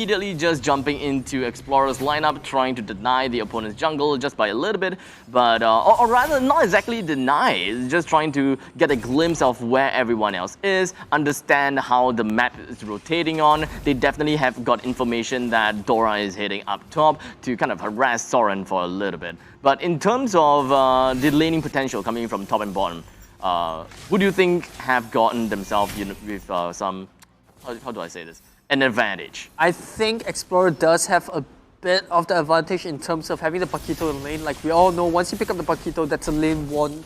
immediately just jumping into Explorer's lineup, trying to deny the opponent's jungle just by a little bit, but or rather not exactly deny, just trying to get a glimpse of where everyone else is, understand how the map is rotating on. They definitely have got information that Dora is heading up top to kind of harass Soren for a little bit. But in terms of the laning potential coming from top and bottom, who do you think have gotten themselves with some, how do I say this, an advantage? I think Explorer does have a bit of the advantage in terms of having the Paquito in lane. Like we all know, once you pick up the Paquito, that's a lane won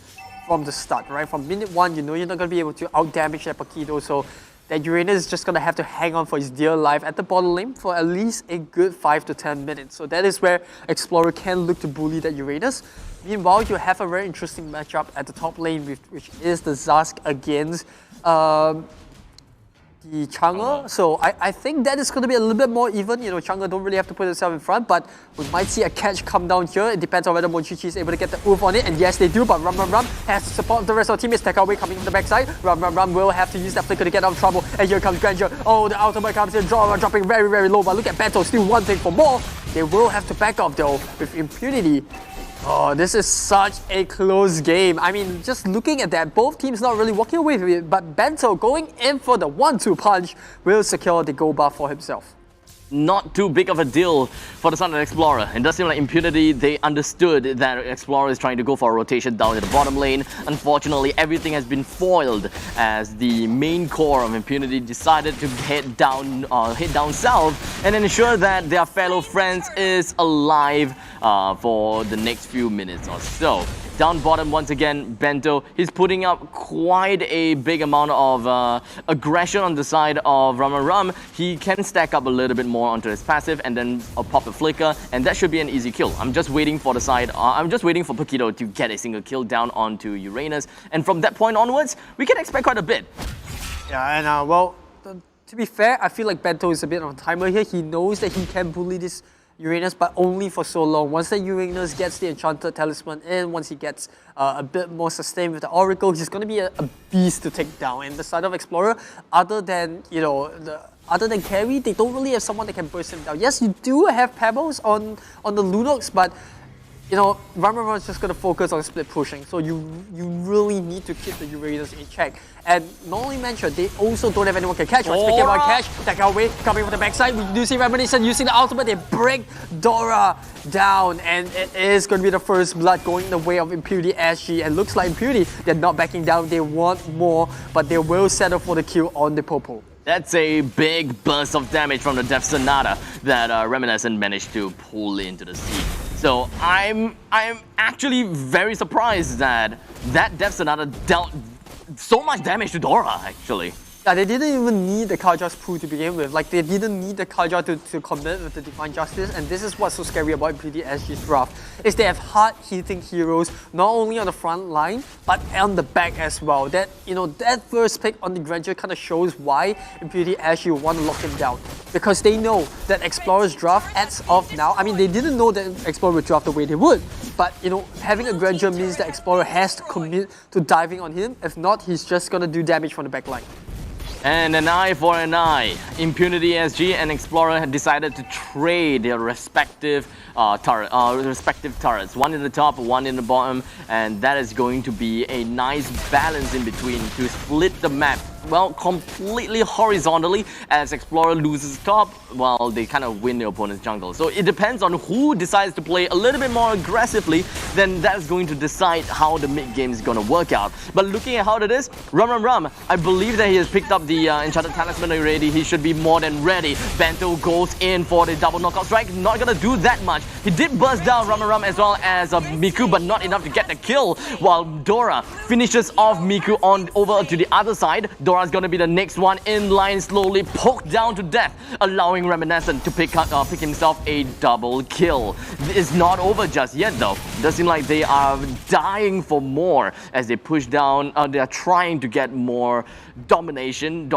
from the start, right? From minute one, you know you're not going to be able to out-damage that Paquito, so that Uranus is just going to have to hang on for his dear life at the bottom lane for at least a good 5 to 10 minutes. So that is where Explorer can look to bully that Uranus. Meanwhile, you have a very interesting matchup at the top lane, which is the Zask against the Chang'e. So I think that is going to be a little bit more even. You know, Chang'e don't really have to put himself in front, but we might see a catch come down here. It depends on whether Monchichi is able to get the oof on it, and yes, they do, but Rum has to support the rest of the teammates. Takeaway coming from the backside. Rum will have to use that flicker to get out of trouble, and here comes Grandeur. Oh, the ultimate comes in, dropping very, very low, but look at Bento still wanting for more. They will have to back off though with Impunity. Oh, this is such a close game. I mean, just looking at that, both teams not really walking away with it, but Bento going in for the 1-2 punch will secure the gold buff for himself. Not too big of a deal for the Sunset Explorer. It does seem like Impunity, they understood that Explorer is trying to go for a rotation down to the bottom lane. Unfortunately, everything has been foiled as the main core of Impunity decided to head down south and ensure that their fellow friends is alive for the next few minutes or so. Down bottom once again, Bento, he's putting up quite a big amount of aggression on the side of Rum. He can stack up a little bit more onto his passive and then pop the flicker, and that should be an easy kill. I'm just waiting for the side, I'm just waiting for Paquito to get a single kill down onto Uranus, and from that point onwards, we can expect quite a bit. Yeah, and well, to be fair, I feel like Bento is a bit of a timer here. He knows that he can bully this Uranus, but only for so long. Once that Uranus gets the Enchanted Talisman in, once he gets a bit more sustained with the Oracle, he's going to be a beast to take down. And the side of Explorer, other than, you know, other than carry, they don't really have someone that can burst him down. Yes, you do have Pebbles on the Lunox, but you know, Rum is just going to focus on split pushing, so you really need to keep the Uranus in check. And not only mentioned, they also don't have anyone can catch. But speaking about catch, Takeaway coming from the backside, we do see Reminiscent using the ultimate, they break Dora down, and it is going to be the first blood going the way of Impunity SG, and looks like Impunity, they're not backing down, they want more, but they will settle for the kill on the Popo. That's a big burst of damage from the Death Sonata that Reminiscent managed to pull into the sea. So I'm actually very surprised that Death Sonata dealt so much damage to Dora, actually. Yeah, they didn't even need the Karja's pool to begin with. Like, they didn't need the Karja to commit with the Divine Justice, and this is what's so scary about Impunity SG's draft, is they have hard-hitting heroes, not only on the front line, but on the back as well. That, you know, that first pick on the Granger kind of shows why Impunity SG want to lock him down. Because they know that Explorer's draft adds off now. I mean, they didn't know that Explorer would draft the way they would, but, you know, having a Granger means that Explorer has to commit to diving on him. If not, he's just going to do damage from the back line. And an eye for an eye. Impunity SG and Explorer had decided to trade their respective turrets. One in the top, one in the bottom, and that is going to be a nice balance in between to split the map. Well, completely horizontally as Explorer loses top while they kind of win the opponent's jungle. So it depends on who decides to play a little bit more aggressively, then that's going to decide how the mid game is going to work out. But looking at how it is, Rum, I believe that he has picked up the Enchanted Talisman already. He should be more than ready. Bento goes in for the double knockout strike. Not going to do that much. He did burst down Rum as well as Miku, but not enough to get the kill, while Dora finishes off Miku on over to the other side. Dora's going to be the next one in line, slowly poked down to death, allowing Reminiscent to pick himself a double kill. It's not over just yet though. It does seem like they are dying for more as they push down, they are trying to get more dominating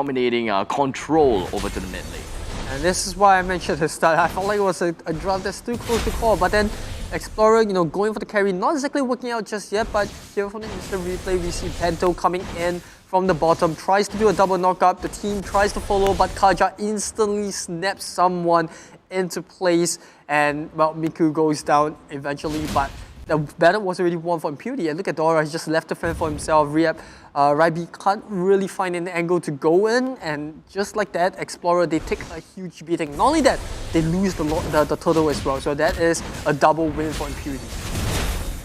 control over to the mid lane. And this is why I mentioned at the start, I felt like it was a draft that's too close to call, but then Explorer, going for the carry, not exactly working out just yet, but here from the instant replay, we see Bento coming in from the bottom, tries to do a double knockup. The team tries to follow, but Kaja instantly snaps someone into place, and well, Miku goes down eventually, but the battle was already won for Impunity. And look at Dora, he just left the frame for himself. Raibi can't really find an angle to go in, and just like that, Explorer, they take a huge beating. Not only that, they lose the turtle as well, so that is a double win for Impunity.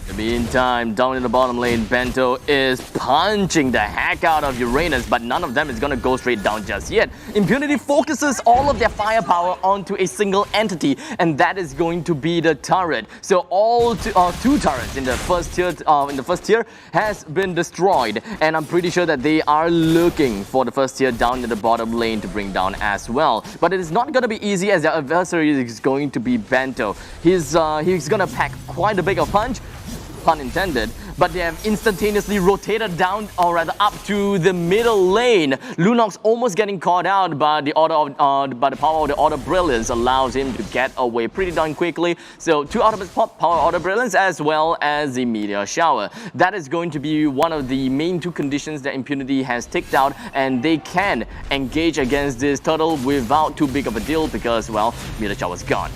In the meantime, down in the bottom lane, Bento is punching the heck out of Uranus, but none of them is going to go straight down just yet. Impunity focuses all of their firepower onto a single entity, and that is going to be the turret. So all two turrets in the first tier has been destroyed, and I'm pretty sure that they are looking for the first tier down in the bottom lane to bring down as well. But it is not going to be easy, as their adversary is going to be Bento. He's going to pack quite a big of punch, pun intended, but they have instantaneously rotated down, or rather up to the middle lane. Lunox almost getting caught out, but the power of the Order Brilliance allows him to get away pretty darn quickly. So 2 ultimates pop, power Order Brilliance, as well as the Meteor Shower. That is going to be one of the main 2 conditions that Impunity has ticked out, and they can engage against this turtle without too big of a deal because, well, Meteor Shower's gone.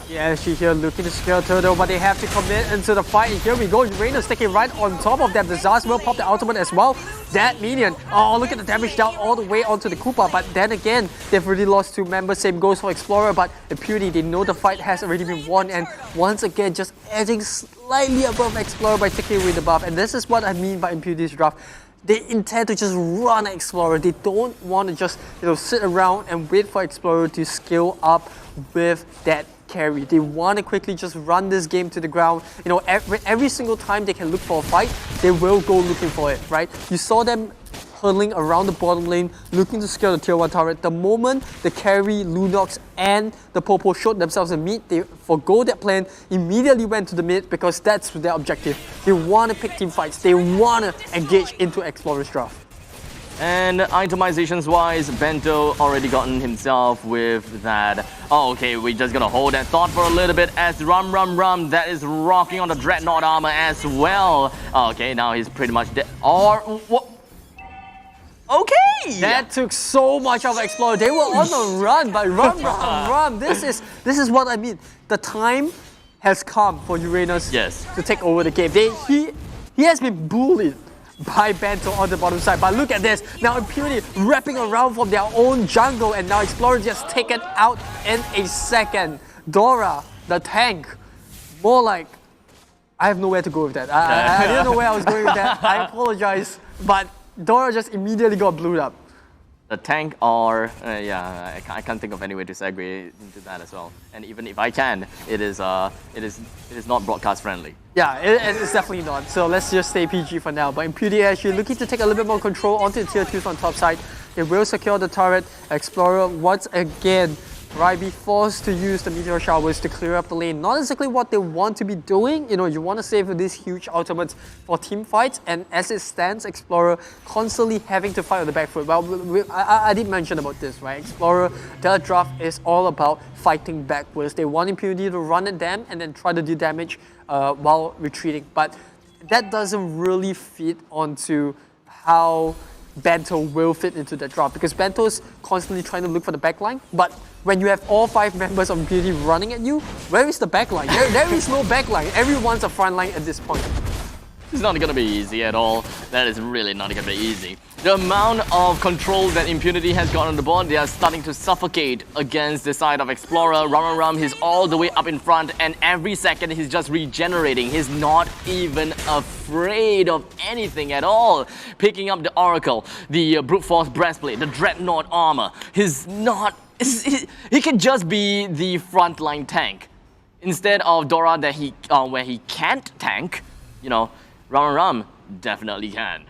Yeah, she here looking to secure turtle, but they have to commit into the fight. And here we go, Uranus taking right on top of them. The Zaz will pop the ultimate as well. That minion, oh, look at the damage down all the way onto the Koopa. But then again, they've already lost 2 members. Same goes for Explorer, but Impunity, they know the fight has already been won. And once again, just edging slightly above Explorer by taking away the buff. And this is what I mean by Impunity's draft. They intend to just run Explorer. They don't want to just sit around and wait for Explorer to scale up with that carry. They want to quickly just run this game to the ground. Every single time they can look for a fight, they will go looking for it, right? You saw them hurtling around the bottom lane, looking to secure the tier 1 turret. The moment the carry, Lunox, and the Popo showed themselves in mid, they forgo that plan, immediately went to the mid because that's their objective. They want to pick team fights. They want to engage into Explorer's draft. And itemizations wise, Bento already gotten himself with that. Oh, okay, we're just gonna hold that thought for a little bit as Rum that is rocking on the Dreadnought armor as well. Okay, now he's pretty much dead. Or what? Okay! That took so much of Explorer. They were on the run, but Rum. This is what I mean. The time has come for Uranus to take over the game. He has been bullied by Bento on the bottom side, but look at this. Now Impunity wrapping around from their own jungle, and now Explorer just taken out in a second. Dora, the tank, more like, I have nowhere to go with that. I didn't know where I was going with that. I apologize, but Dora just immediately got blew up. The tank, or I can't think of any way to segue into that as well. And even if I can, it is not broadcast friendly. Yeah, it's definitely not. So let's just stay PG for now. But Impunity actually looking to take a little bit more control onto the tier 2s on top side. They will secure the turret. Explorer once again. Raibi forced to use the Meteor Showers to clear up the lane. Not exactly what they want to be doing. You want to save these huge ultimates for team fights. And as it stands, Explorer constantly having to fight on the back foot. Well, I did mention about this, right? Explorer, their draft is all about fighting backwards. They want Impunity to run at them and then try to do damage while retreating. But that doesn't really fit onto how Bento will fit into that draft, because Bento is constantly trying to look for the backline, but when you have all 5 members of Impunity running at you, where is the backline? There is no backline. Everyone's a frontline at this point. It's not gonna be easy at all. That is really not gonna be easy. The amount of control that Impunity has got on the board, they are starting to suffocate against the side of Explorer. Rum, he's all the way up in front, and every second he's just regenerating. He's not even afraid of anything at all. Picking up the Oracle, the Brute Force Breastplate, the Dreadnought armor. He can just be the frontline tank. Instead of Dora where he can't tank, Rum definitely can.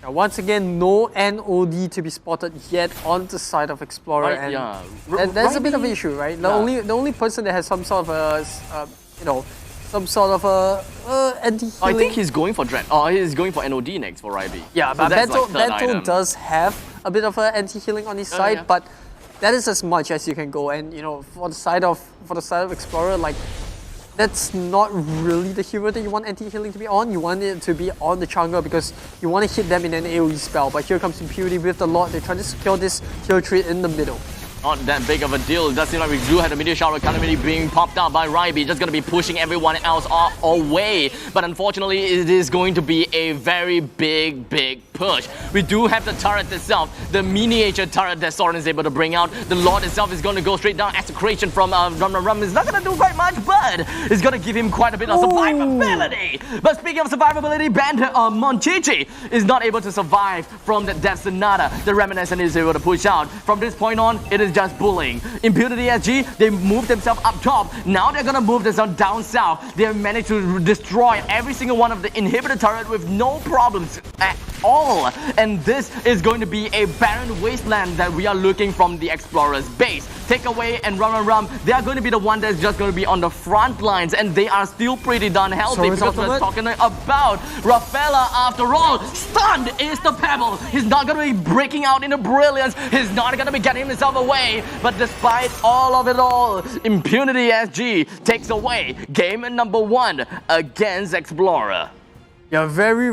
Now, once again, no NOD to be spotted yet on the side of Explorer, and there's a bit of an issue, right? The only person that has some sort of anti-healing. I think he's going for he's going for NOD next for Raibi. Yeah, so but Bento does have a bit of an anti-healing on his side, but that is as much as you can go. And you know, for the side of Explorer, like that's not really the hero that you want anti-healing to be on. You want it to be on the Chang'e because you want to hit them in an AoE spell. But here comes Impunity with the Lord. They're trying to secure this kill tree in the middle. Not that big of a deal. It does seem like we do have the Meteor Shower Calamity being popped out by Ryby, just going to be pushing everyone else away. But unfortunately, it is going to be a very big push. We do have the turret itself, the miniature turret that Soren is able to bring out. The Lord itself is going to go straight down. Execration from Rum is not going to do quite much, but it's going to give him quite a bit of survivability. But speaking of survivability, Monchichi is not able to survive from the Death Sonata. The Reminiscent is able to push out. From this point on, it is just bullying. Impunity SG, they move themselves up top. Now they're gonna move themselves down south. They have managed to destroy every single one of the inhibitor turret with no problems at all. And this is going to be a barren wasteland that we are looking from the Explorer's base. Takeaway and Rum, they are going to be the one that's just going to be on the front lines, and they are still pretty darn healthy because we're talking about Rafaela after all. Stunned is the Pebble. He's not going to be breaking out into brilliance. He's not going to be getting himself away. But despite all of it all, Impunity SG takes away game number 1 against Explorer. Yeah, very